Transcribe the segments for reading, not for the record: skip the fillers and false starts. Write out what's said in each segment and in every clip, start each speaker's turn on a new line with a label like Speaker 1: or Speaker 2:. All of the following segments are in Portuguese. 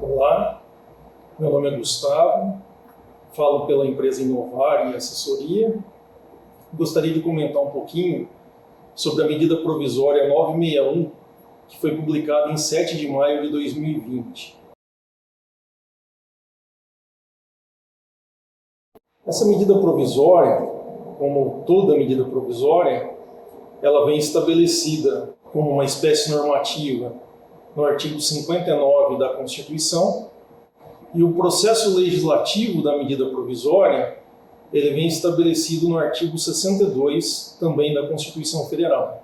Speaker 1: Olá, meu nome é Gustavo, falo pela empresa Inovar e Assessoria. Gostaria de comentar um pouquinho sobre a medida provisória 961, que foi publicada em 7 de maio de 2020. Essa medida provisória, como toda medida provisória, ela vem estabelecida como uma espécie normativa no artigo 59 da Constituição, e o processo legislativo da medida provisória ele vem estabelecido no artigo 62 também da Constituição Federal.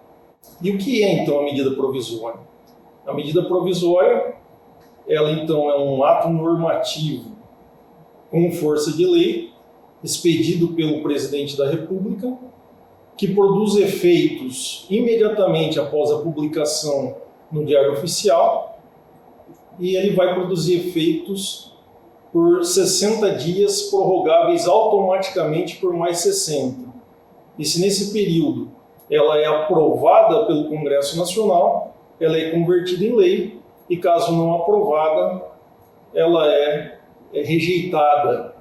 Speaker 1: E o que é então a medida provisória? A medida provisória, ela então é um ato normativo com força de lei, expedido pelo Presidente da República, que produz efeitos imediatamente após a publicação no Diário Oficial, e ele vai produzir efeitos por 60 dias, prorrogáveis automaticamente por mais 60. E se nesse período ela é aprovada pelo Congresso Nacional, ela é convertida em lei, e caso não aprovada, ela é rejeitada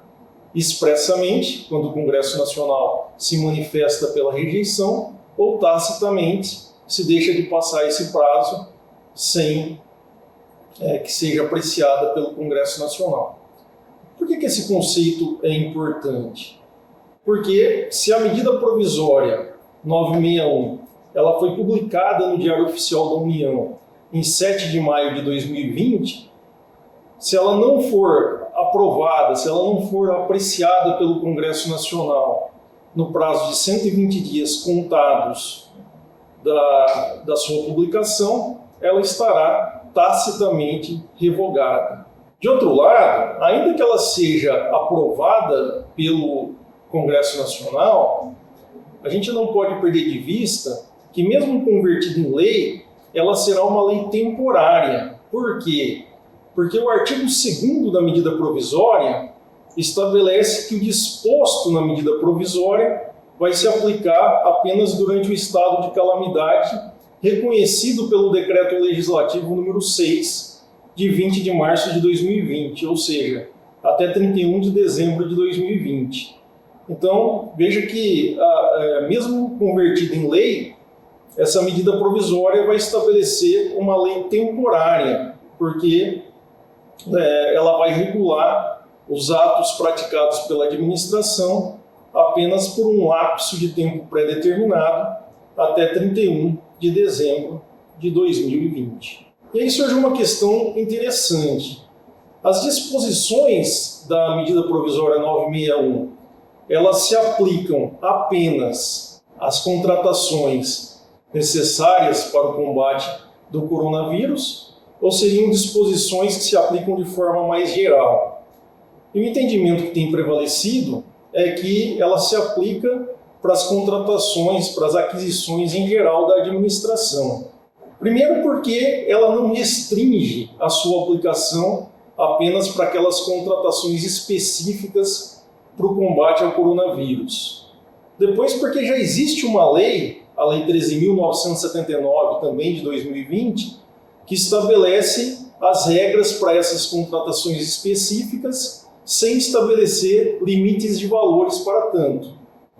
Speaker 1: expressamente, quando o Congresso Nacional se manifesta pela rejeição, ou tacitamente se deixa de passar esse prazo sem que seja apreciada pelo Congresso Nacional. Por que esse conceito é importante? Porque se a medida provisória 961 ela foi publicada no Diário Oficial da União em 7 de maio de 2020, se ela não for aprovada, se ela não for apreciada pelo Congresso Nacional no prazo de 120 dias contados da sua publicação, ela estará tacitamente revogada. De outro lado, ainda que ela seja aprovada pelo Congresso Nacional, a gente não pode perder de vista que, mesmo convertida em lei, ela será uma lei temporária. Por quê? Porque o artigo 2º da medida provisória estabelece que o disposto na medida provisória vai se aplicar apenas durante o estado de calamidade reconhecido pelo Decreto Legislativo número 6, de 20 de março de 2020, ou seja, até 31 de dezembro de 2020. Então, veja que, mesmo convertida em lei, essa medida provisória vai estabelecer uma lei temporária, porque ela vai regular os atos praticados pela administração apenas por um lapso de tempo pré-determinado até 31 de dezembro de 2020. E aí surge uma questão interessante. As disposições da medida provisória 961, elas se aplicam apenas às contratações necessárias para o combate do coronavírus, ou seriam disposições que se aplicam de forma mais geral? E o entendimento que tem prevalecido é que ela se aplica para as contratações, para as aquisições em geral da administração. Primeiro porque ela não restringe a sua aplicação apenas para aquelas contratações específicas para o combate ao coronavírus. Depois porque já existe uma lei, a Lei 13.979, também de 2020, que estabelece as regras para essas contratações específicas sem estabelecer limites de valores para tanto.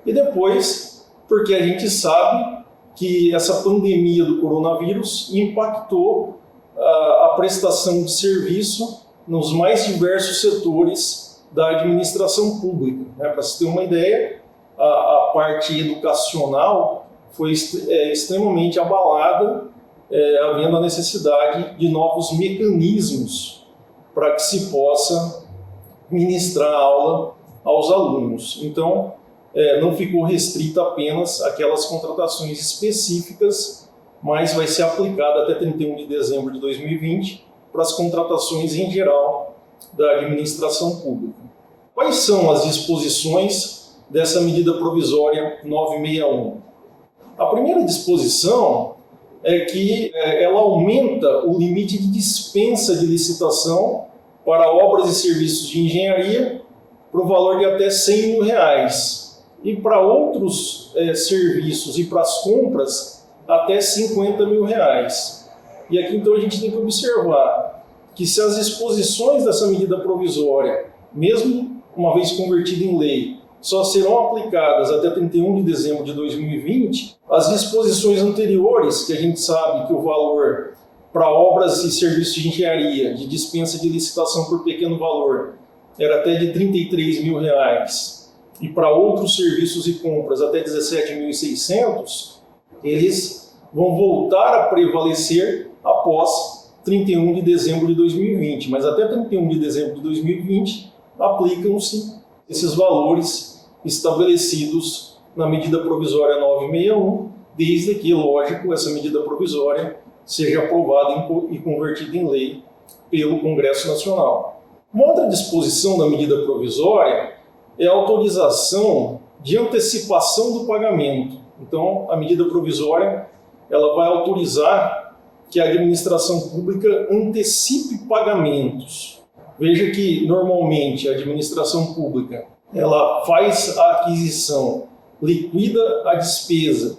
Speaker 1: E depois, porque a gente sabe que essa pandemia do coronavírus impactou a prestação de serviço nos mais diversos setores da administração pública. Para se ter uma ideia, a parte educacional foi extremamente abalada, havendo a necessidade de novos mecanismos para que se possa ministrar aula aos alunos. Então, não ficou restrita apenas aquelas contratações específicas, mas vai ser aplicada até 31 de dezembro de 2020 para as contratações em geral da administração pública. Quais são as disposições dessa medida provisória 961? A primeira disposição é que ela aumenta o limite de dispensa de licitação para obras e serviços de engenharia para o valor de até R$100 mil. E para outros serviços e para as compras, até R$50 mil. E aqui então a gente tem que observar que se as disposições dessa medida provisória, mesmo uma vez convertida em lei, só serão aplicadas até 31 de dezembro de 2020, as disposições anteriores, que a gente sabe que o valor para obras e serviços de engenharia, de dispensa de licitação por pequeno valor, era até de R$ 33 mil, e para outros serviços e compras até 17.600, eles vão voltar a prevalecer após 31 de dezembro de 2020. Mas até 31 de dezembro de 2020, aplicam-se esses valores estabelecidos na medida provisória 961, desde que, lógico, essa medida provisória seja aprovada e convertida em lei pelo Congresso Nacional. Uma outra disposição da medida provisória é a autorização de antecipação do pagamento. Então, a medida provisória ela vai autorizar que a administração pública antecipe pagamentos. Veja que, normalmente, a administração pública ela faz a aquisição, liquida a despesa,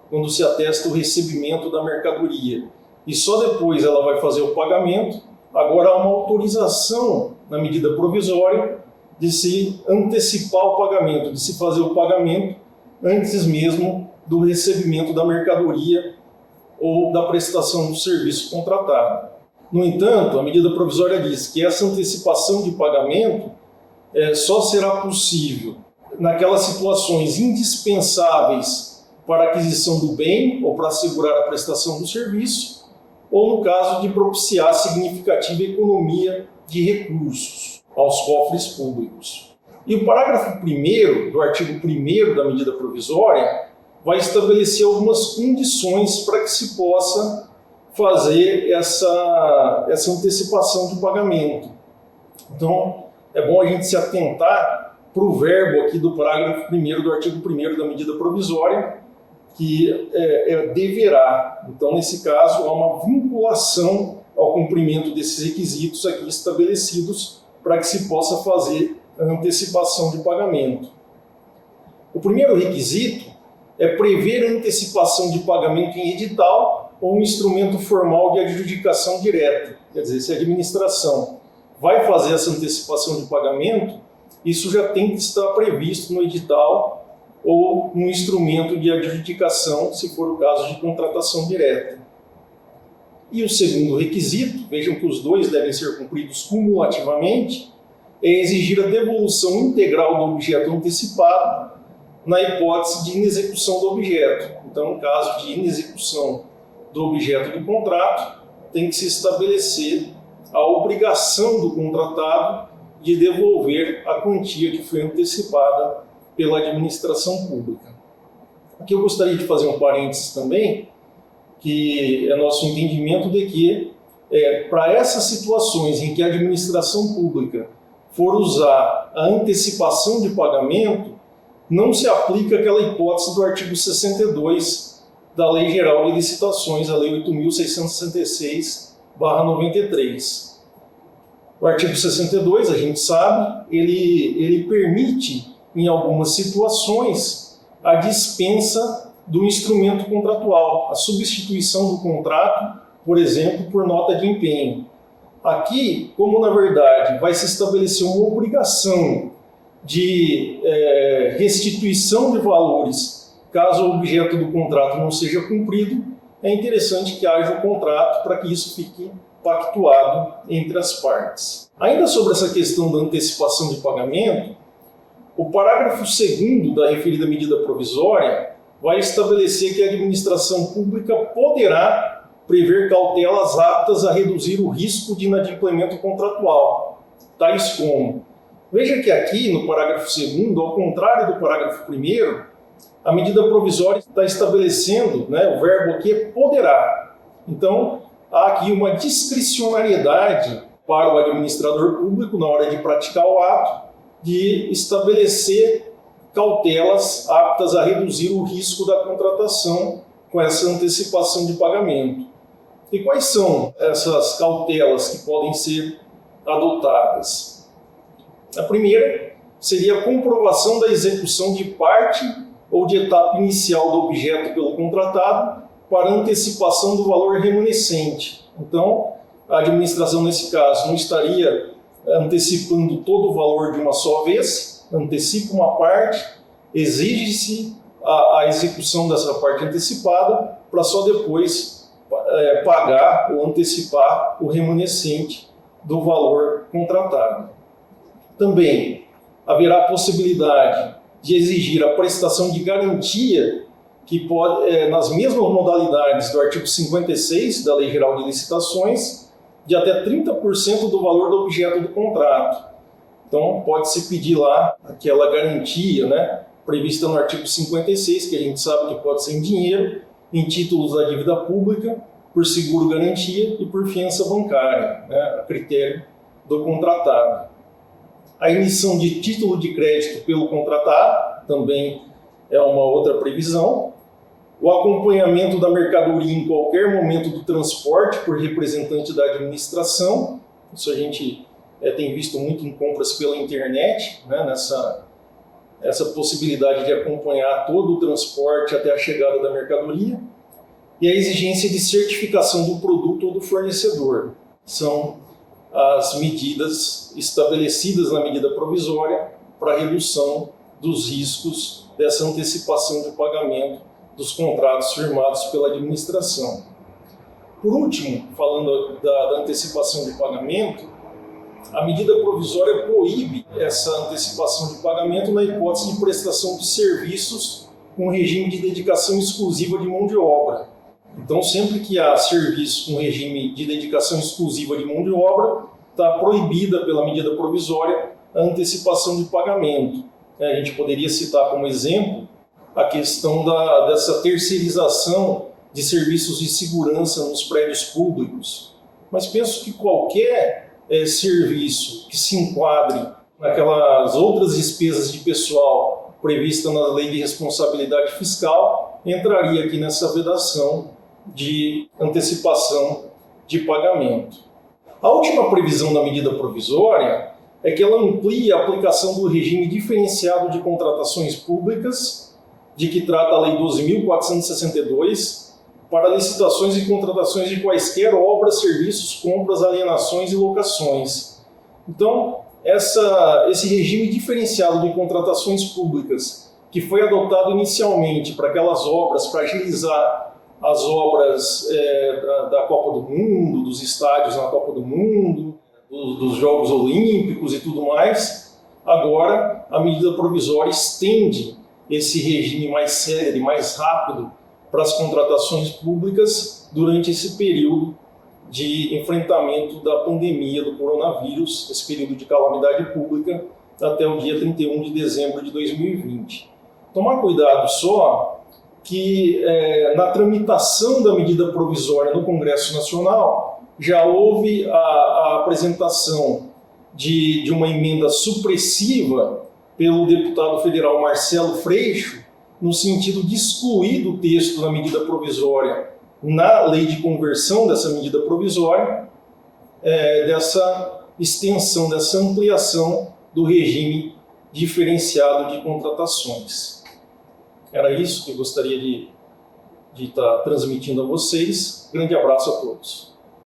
Speaker 1: quando se atesta o recebimento da mercadoria, e só depois ela vai fazer o pagamento. Agora há uma autorização na medida provisória de se antecipar o pagamento, de se fazer o pagamento antes mesmo do recebimento da mercadoria ou da prestação do serviço contratado. No entanto, a medida provisória diz que essa antecipação de pagamento só será possível naquelas situações indispensáveis para a aquisição do bem ou para assegurar a prestação do serviço, ou no caso de propiciar significativa economia de recursos aos cofres públicos. E o parágrafo 1º do artigo 1º da medida provisória vai estabelecer algumas condições para que se possa fazer essa antecipação de pagamento. Então, é bom a gente se atentar para o verbo aqui do parágrafo 1º do artigo 1º da medida provisória, que deverá. Então, nesse caso, há uma vinculação ao cumprimento desses requisitos aqui estabelecidos para que se possa fazer a antecipação de pagamento. O primeiro requisito é prever a antecipação de pagamento em edital ou um instrumento formal de adjudicação direta. Quer dizer, se a administração vai fazer essa antecipação de pagamento, isso já tem que estar previsto no edital ou no instrumento de adjudicação, se for o caso de contratação direta. E o segundo requisito, vejam que os dois devem ser cumpridos cumulativamente, é exigir a devolução integral do objeto antecipado na hipótese de inexecução do objeto. Então, no caso de inexecução do objeto do contrato, tem que se estabelecer a obrigação do contratado de devolver a quantia que foi antecipada pela administração pública. Aqui eu gostaria de fazer um parênteses também, que é nosso entendimento de que, para essas situações em que a administração pública for usar a antecipação de pagamento, não se aplica aquela hipótese do artigo 62 da Lei Geral de Licitações, a Lei 8.666/93. O artigo 62, a gente sabe, ele permite, em algumas situações, a dispensa do instrumento contratual, a substituição do contrato, por exemplo, por nota de empenho. Aqui, como na verdade vai se estabelecer uma obrigação de restituição de valores caso o objeto do contrato não seja cumprido, é interessante que haja um contrato para que isso fique pactuado entre as partes. Ainda sobre essa questão da antecipação de pagamento, o parágrafo 2º da referida medida provisória vai estabelecer que a administração pública poderá prever cautelas aptas a reduzir o risco de inadimplemento contratual, tais como... Veja que aqui no parágrafo 2º, ao contrário do parágrafo 1º, a medida provisória está estabelecendo, o verbo aqui é poderá. Então, há aqui uma discricionariedade para o administrador público, na hora de praticar o ato, de estabelecer cautelas aptas a reduzir o risco da contratação com essa antecipação de pagamento. E quais são essas cautelas que podem ser adotadas? A primeira seria a comprovação da execução de parte ou de etapa inicial do objeto pelo contratado para antecipação do valor remanescente. Então, a administração, nesse caso, não estaria antecipando todo o valor de uma só vez, antecipa uma parte, exige-se a execução dessa parte antecipada para só depois pagar ou antecipar o remanescente do valor contratado. Também haverá a possibilidade de exigir a prestação de garantia, que pode, nas mesmas modalidades do artigo 56 da Lei Geral de Licitações, de até 30% do valor do objeto do contrato. Então, pode-se pedir lá aquela garantia, né, prevista no artigo 56, que a gente sabe que pode ser em dinheiro, em títulos da dívida pública, por seguro-garantia e por fiança bancária, né, a critério do contratado. A emissão de título de crédito pelo contratado também é uma outra previsão. O acompanhamento da mercadoria em qualquer momento do transporte por representante da administração. Isso a gente tem visto muito em compras pela internet, né, essa possibilidade de acompanhar todo o transporte até a chegada da mercadoria. E a exigência de certificação do produto ou do fornecedor. São as medidas estabelecidas na medida provisória para a redução dos riscos dessa antecipação de pagamento dos contratos firmados pela administração. Por último, falando da antecipação de pagamento, a medida provisória proíbe essa antecipação de pagamento na hipótese de prestação de serviços com regime de dedicação exclusiva de mão de obra. Então, sempre que há serviço com regime de dedicação exclusiva de mão de obra, está proibida pela medida provisória a antecipação de pagamento. A gente poderia citar como exemplo a questão dessa terceirização de serviços de segurança nos prédios públicos. Mas penso que qualquer serviço que se enquadre naquelas outras despesas de pessoal prevista na Lei de Responsabilidade Fiscal entraria aqui nessa vedação de antecipação de pagamento. A última previsão da medida provisória é que ela amplia a aplicação do regime diferenciado de contratações públicas, de que trata a Lei 12.462, para licitações e contratações de quaisquer obras, serviços, compras, alienações e locações. Então, esse regime diferenciado de contratações públicas, que foi adotado inicialmente para aquelas obras, para agilizar as obras da Copa do Mundo, dos estádios na Copa do Mundo, dos Jogos Olímpicos e tudo mais, agora a medida provisória estende esse regime mais célere, mais rápido para as contratações públicas durante esse período de enfrentamento da pandemia do coronavírus, esse período de calamidade pública, até o dia 31 de dezembro de 2020. Tomar cuidado só que na tramitação da medida provisória no Congresso Nacional já houve a apresentação de uma emenda supressiva pelo deputado federal Marcelo Freixo, no sentido de excluir do texto da medida provisória, na lei de conversão dessa medida provisória, dessa extensão, dessa ampliação do regime diferenciado de contratações. Era isso que eu gostaria de estar transmitindo a vocês. Grande abraço a todos.